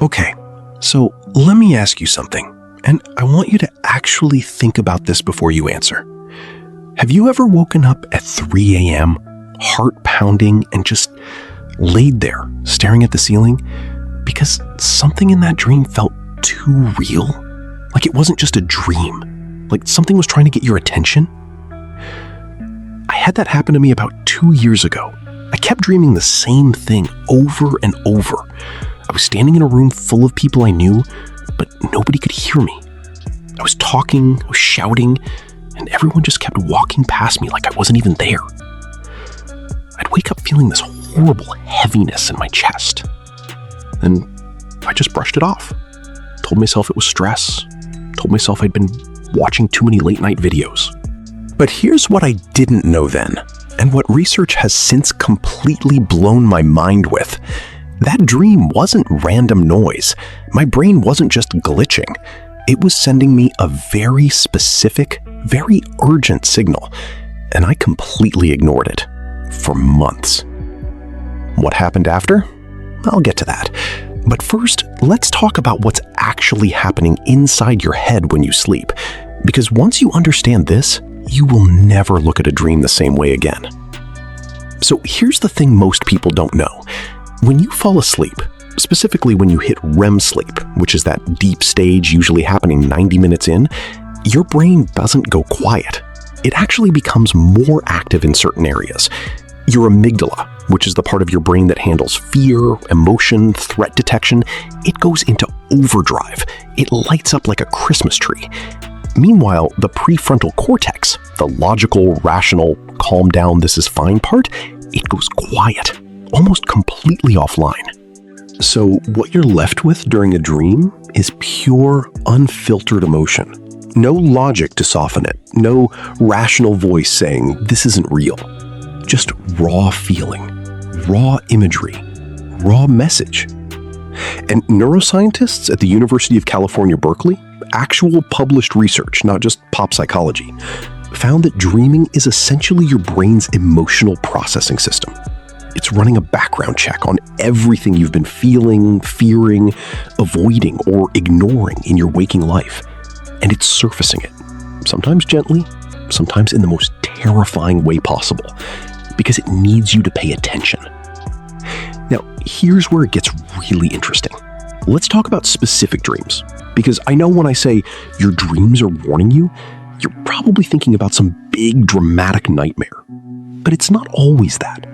Okay, so let me ask you something, and I want you to actually think about this before you answer. Have you ever woken up at 3 a.m., heart pounding, and just laid there staring at the ceiling because something in that dream felt too real? Like it wasn't just a dream, like something was trying to get your attention? I had that happen to me about 2 years ago. I kept dreaming the same thing over and over. I was standing in a room full of people I knew, but nobody could hear me. I was talking, I was shouting, and everyone just kept walking past me like I wasn't even there. I'd wake up feeling this horrible heaviness in my chest. And I just brushed it off. Told myself it was stress. Told myself I'd been watching too many late-night videos. But here's what I didn't know then, and what research has since completely blown my mind with. That dream wasn't random noise. My brain wasn't just glitching. It was sending me a very specific, very urgent signal, and I completely ignored it for months. What happened after? I'll get to that. But first, let's talk about what's actually happening inside your head when you sleep. Because once you understand this, you will never look at a dream the same way again. So here's the thing most people don't know. When you fall asleep, specifically when you hit REM sleep, which is that deep stage usually happening 90 minutes in, your brain doesn't go quiet. It actually becomes more active in certain areas. Your amygdala, which is the part of your brain that handles fear, emotion, threat detection, it goes into overdrive. It lights up like a Christmas tree. Meanwhile, the prefrontal cortex, the logical, rational, calm down, this is fine part, it goes quiet, almost completely offline. So what you're left with during a dream is pure, unfiltered emotion. No logic to soften it, no rational voice saying, this isn't real. Just raw feeling, raw imagery, raw message. And neuroscientists at the University of California, Berkeley, actual published research, not just pop psychology, found that dreaming is essentially your brain's emotional processing system. It's running a background check on everything you've been feeling, fearing, avoiding, or ignoring in your waking life. And it's surfacing it, sometimes gently, sometimes in the most terrifying way possible, because it needs you to pay attention. Now, here's where it gets really interesting. Let's talk about specific dreams, because I know when I say your dreams are warning you, you're probably thinking about some big dramatic nightmare. But it's not always that.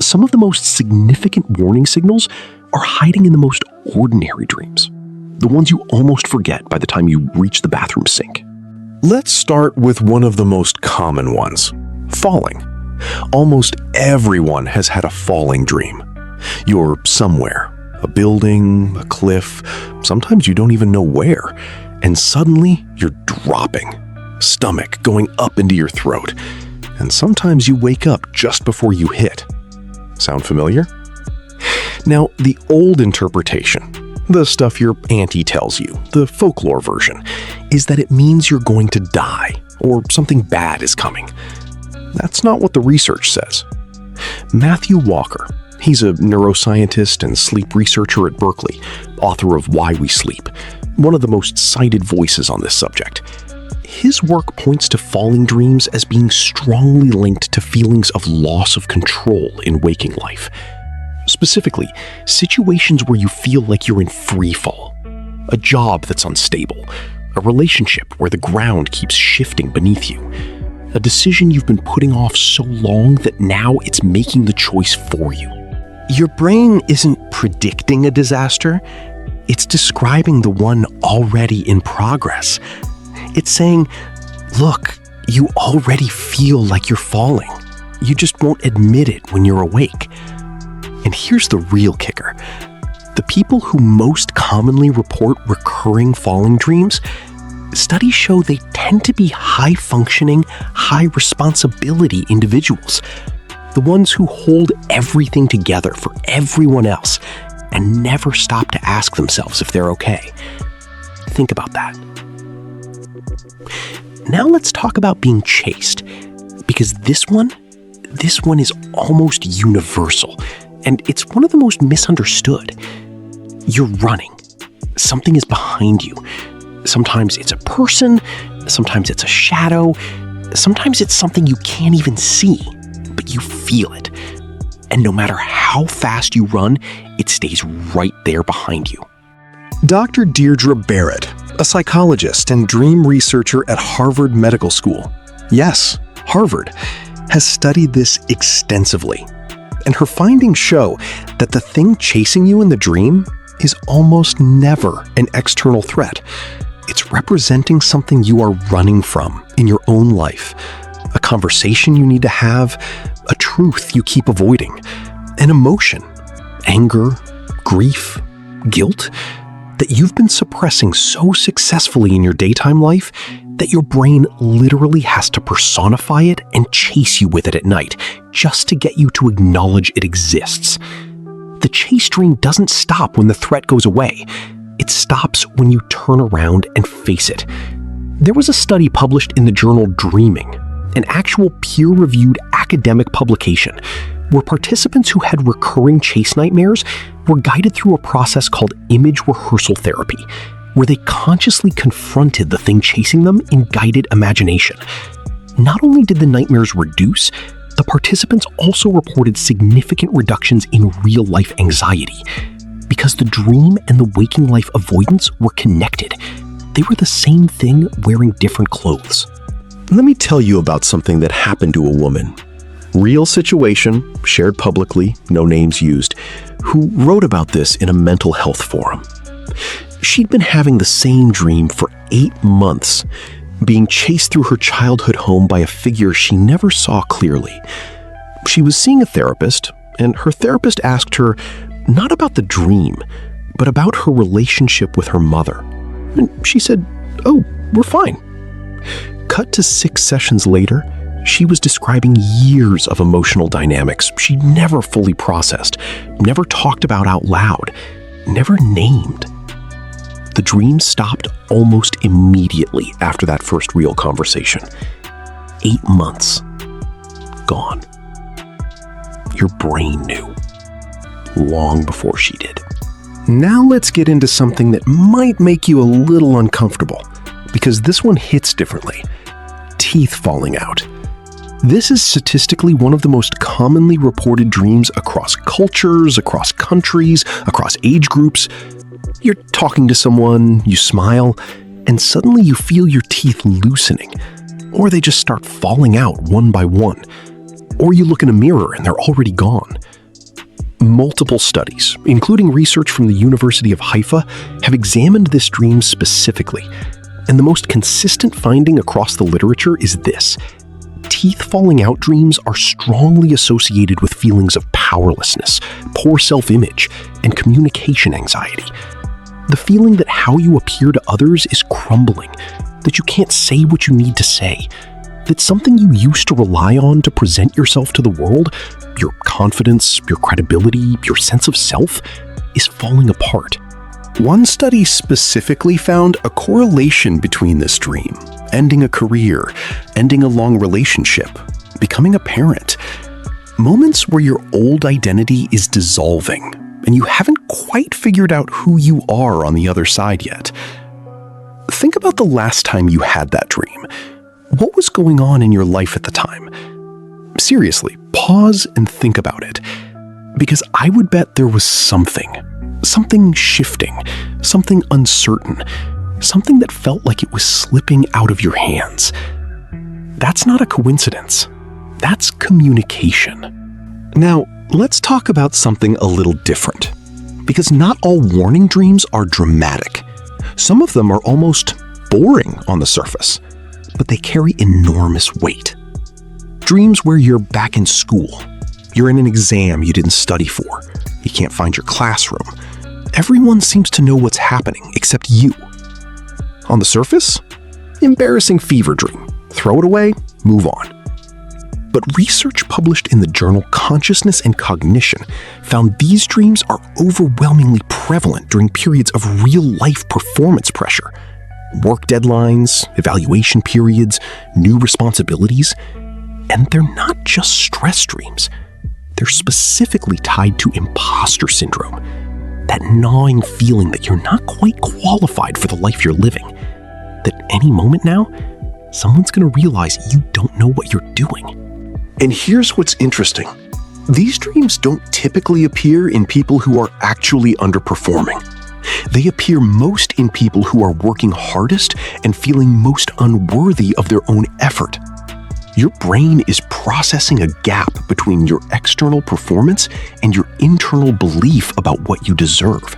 Some of the most significant warning signals are hiding in the most ordinary dreams, the ones you almost forget by the time you reach the bathroom sink. Let's start with one of the most common ones, falling. Almost everyone has had a falling dream. You're somewhere, a building, a cliff, sometimes you don't even know where, and suddenly you're dropping, stomach going up into your throat, and sometimes you wake up just before you hit. Sound familiar? Now, the old interpretation, the stuff your auntie tells you, the folklore version, is that it means you're going to die or something bad is coming. That's not what the research says. Matthew Walker, he's a neuroscientist and sleep researcher at Berkeley, author of Why We Sleep, one of the most cited voices on this subject. His work points to falling dreams as being strongly linked to feelings of loss of control in waking life. Specifically, situations where you feel like you're in free fall, a job that's unstable, a relationship where the ground keeps shifting beneath you, a decision you've been putting off so long that now it's making the choice for you. Your brain isn't predicting a disaster, it's describing the one already in progress. It's saying, look, you already feel like you're falling. You just won't admit it when you're awake. And here's the real kicker. The people who most commonly report recurring falling dreams, studies show they tend to be high-functioning, high-responsibility individuals. The ones who hold everything together for everyone else and never stop to ask themselves if they're okay. Think about that. Now let's talk about being chased, because this one is almost universal, and it's one of the most misunderstood. You're running. Something is behind you. Sometimes it's a person, sometimes it's a shadow, sometimes it's something you can't even see, but you feel it. And no matter how fast you run, it stays right there behind you. Dr. Deirdre Barrett, a psychologist and dream researcher at Harvard Medical School, yes, Harvard, has studied this extensively. And her findings show that the thing chasing you in the dream is almost never an external threat. It's representing something you are running from in your own life, a conversation you need to have, a truth you keep avoiding, an emotion, anger, grief, guilt, that you've been suppressing so successfully in your daytime life that your brain literally has to personify it and chase you with it at night just to get you to acknowledge it exists. The chase dream doesn't stop when the threat goes away. It stops when you turn around and face it. There was a study published in the journal Dreaming, an actual peer-reviewed academic publication, where participants who had recurring chase nightmares were guided through a process called image rehearsal therapy, where they consciously confronted the thing chasing them in guided imagination. Not only did the nightmares reduce, the participants also reported significant reductions in real-life anxiety, because the dream and the waking life avoidance were connected. They were the same thing wearing different clothes. Let me tell you about something that happened to a woman. Real situation, shared publicly, no names used, who wrote about this in a mental health forum. She'd been having the same dream for 8 months, being chased through her childhood home by a figure she never saw clearly. She was seeing a therapist, and her therapist asked her not about the dream, but about her relationship with her mother. And she said, "Oh, we're fine." Cut to 6 sessions later, she was describing years of emotional dynamics she never fully processed, never talked about out loud, never named. The dream stopped almost immediately after that first real conversation. 8 months. Gone. Your brain knew. Long before she did. Now let's get into something that might make you a little uncomfortable, because this one hits differently. Teeth falling out. This is statistically one of the most commonly reported dreams across cultures, across countries, across age groups. You're talking to someone, you smile, and suddenly you feel your teeth loosening, or they just start falling out one by one. Or you look in a mirror and they're already gone. Multiple studies, including research from the University of Haifa, have examined this dream specifically. And the most consistent finding across the literature is this: teeth falling out dreams are strongly associated with feelings of powerlessness, poor self-image, and communication anxiety. The feeling that how you appear to others is crumbling, that you can't say what you need to say, that something you used to rely on to present yourself to the world, your confidence, your credibility, your sense of self, is falling apart. One study specifically found a correlation between this dream, ending a career, ending a long relationship, becoming a parent, moments where your old identity is dissolving and you haven't quite figured out who you are on the other side yet. Think about the last time you had that dream. What was going on in your life at the time? Seriously, pause and think about it, because I would bet there was something shifting, something uncertain, something that felt like it was slipping out of your hands. That's not a coincidence. That's communication. Now, let's talk about something a little different, because not all warning dreams are dramatic. Some of them are almost boring on the surface, but they carry enormous weight. Dreams where you're back in school, you're in an exam you didn't study for, you can't find your classroom. Everyone seems to know what's happening except you. On the surface, embarrassing fever dream. Throw it away, move on. But research published in the journal Consciousness and Cognition found these dreams are overwhelmingly prevalent during periods of real-life performance pressure. Work deadlines, evaluation periods, new responsibilities. And they're not just stress dreams. They're specifically tied to imposter syndrome. that gnawing feeling that you're not quite qualified for the life you're living. That any moment now, someone's going to realize you don't know what you're doing. And here's what's interesting. These dreams don't typically appear in people who are actually underperforming. They appear most in people who are working hardest and feeling most unworthy of their own effort. Your brain is processing a gap between your external performance and your internal belief about what you deserve.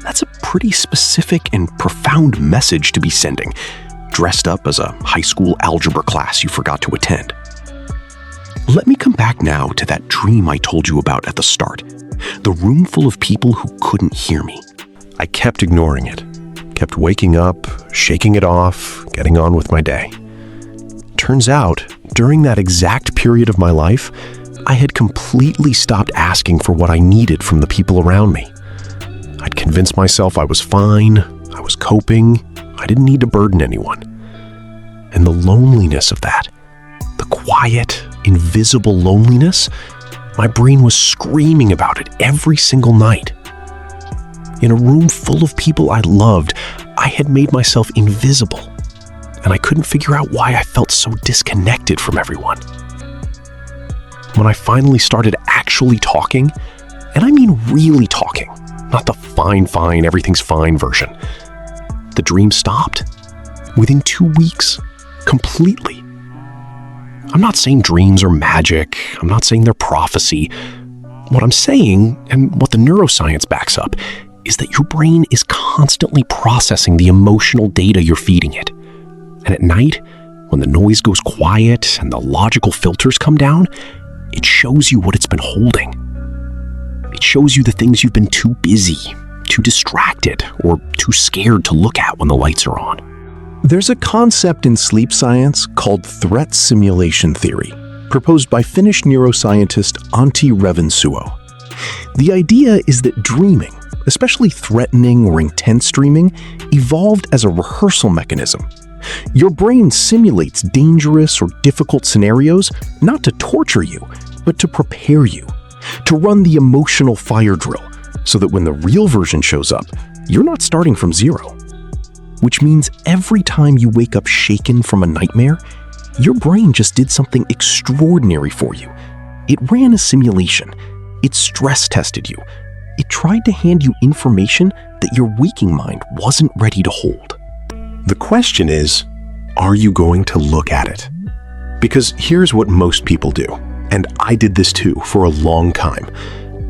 That's a pretty specific and profound message to be sending, dressed up as a high school algebra class you forgot to attend. Let me come back now to that dream I told you about at the start, the room full of people who couldn't hear me. I kept ignoring it, kept waking up, shaking it off, getting on with my day. Turns out, during that exact period of my life, I had completely stopped asking for what I needed from the people around me. I'd convinced myself I was fine, I was coping, I didn't need to burden anyone. And the loneliness of that, the quiet, invisible loneliness, my brain was screaming about it every single night. In a room full of people I loved, I had made myself invisible, and I couldn't figure out why I felt so disconnected from everyone. When I finally started actually talking, and I mean really talking, not the fine, everything's fine version, the dream stopped. Within 2 weeks, completely. I'm not saying dreams are magic. I'm not saying they're prophecy. What I'm saying, and what the neuroscience backs up, is that your brain is constantly processing the emotional data you're feeding it. And at night, when the noise goes quiet and the logical filters come down, it shows you what it's been holding. It shows you the things you've been too busy, too distracted, or too scared to look at when the lights are on. There's a concept in sleep science called threat simulation theory, proposed by Finnish neuroscientist Antti Revonsuo. The idea is that dreaming, especially threatening or intense dreaming, evolved as a rehearsal mechanism. Your brain simulates dangerous or difficult scenarios not to torture you, but to prepare you, to run the emotional fire drill, so that when the real version shows up, you're not starting from zero. Which means every time you wake up shaken from a nightmare, your brain just did something extraordinary for you. It ran a simulation. It stress tested you. It tried to hand you information that your waking mind wasn't ready to hold. The question is, are you going to look at it? Because here's what most people do, and I did this too for a long time.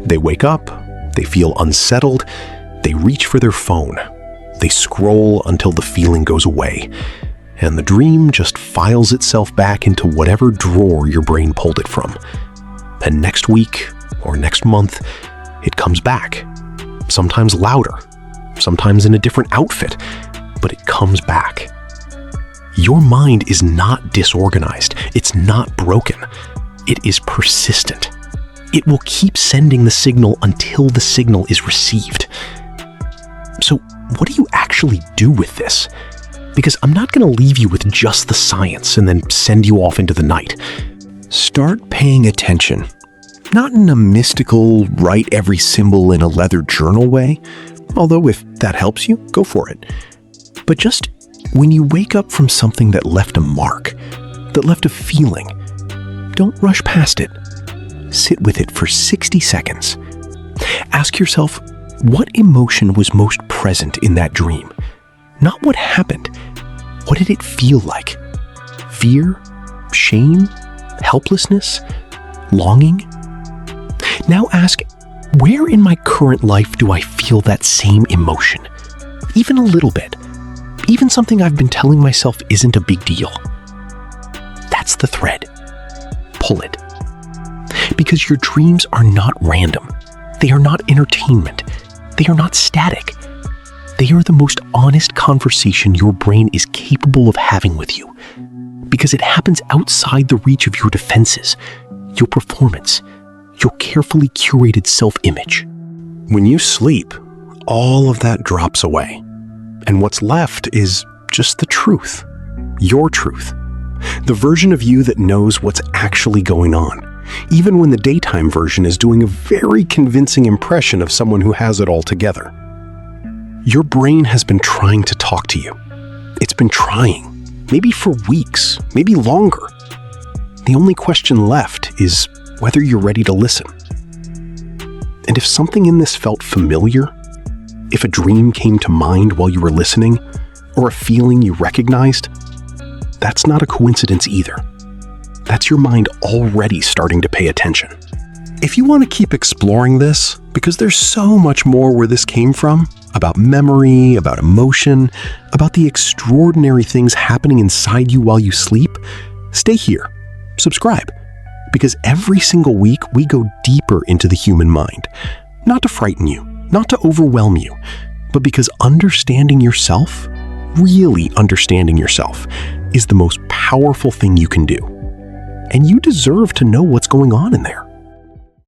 They wake up, they feel unsettled, they reach for their phone. They scroll until the feeling goes away, and the dream just files itself back into whatever drawer your brain pulled it from. And next week, or next month, it comes back. Sometimes louder, sometimes in a different outfit, but it comes back. Your mind is not disorganized. It's not broken. It is persistent. It will keep sending the signal until the signal is received. So, what do you actually do with this? Because I'm not going to leave you with just the science and then send you off into the night. Start paying attention. Not in a mystical, write every symbol in a leather journal way, although if that helps you, go for it. But just when you wake up from something that left a mark, that left a feeling, don't rush past it. Sit with it for 60 seconds. Ask yourself, what emotion was most present in that dream? Not what happened. What did it feel like? Fear? Shame? Helplessness? Longing? Now ask, where in my current life do I feel that same emotion? Even a little bit. Even something I've been telling myself isn't a big deal. That's the thread. Pull it. Because your dreams are not random. They are not entertainment. They are not static. They are the most honest conversation your brain is capable of having with you. Because it happens outside the reach of your defenses, your performance, your carefully curated self-image. When you sleep, all of that drops away. And what's left is just the truth. Your truth. The version of you that knows what's actually going on. even when the daytime version is doing a very convincing impression of someone who has it all together. Your brain has been trying to talk to you. It's been trying, maybe for weeks, maybe longer. The only question left is whether you're ready to listen. And if something in this felt familiar, if a dream came to mind while you were listening, or a feeling you recognized, that's not a coincidence either. That's your mind already starting to pay attention. If you want to keep exploring this, because there's so much more where this came from, about memory, about emotion, about the extraordinary things happening inside you while you sleep, stay here. Subscribe. Because every single week we go deeper into the human mind. Not to frighten you, not to overwhelm you, but because understanding yourself, really understanding yourself, is the most powerful thing you can do. And you deserve to know what's going on in there.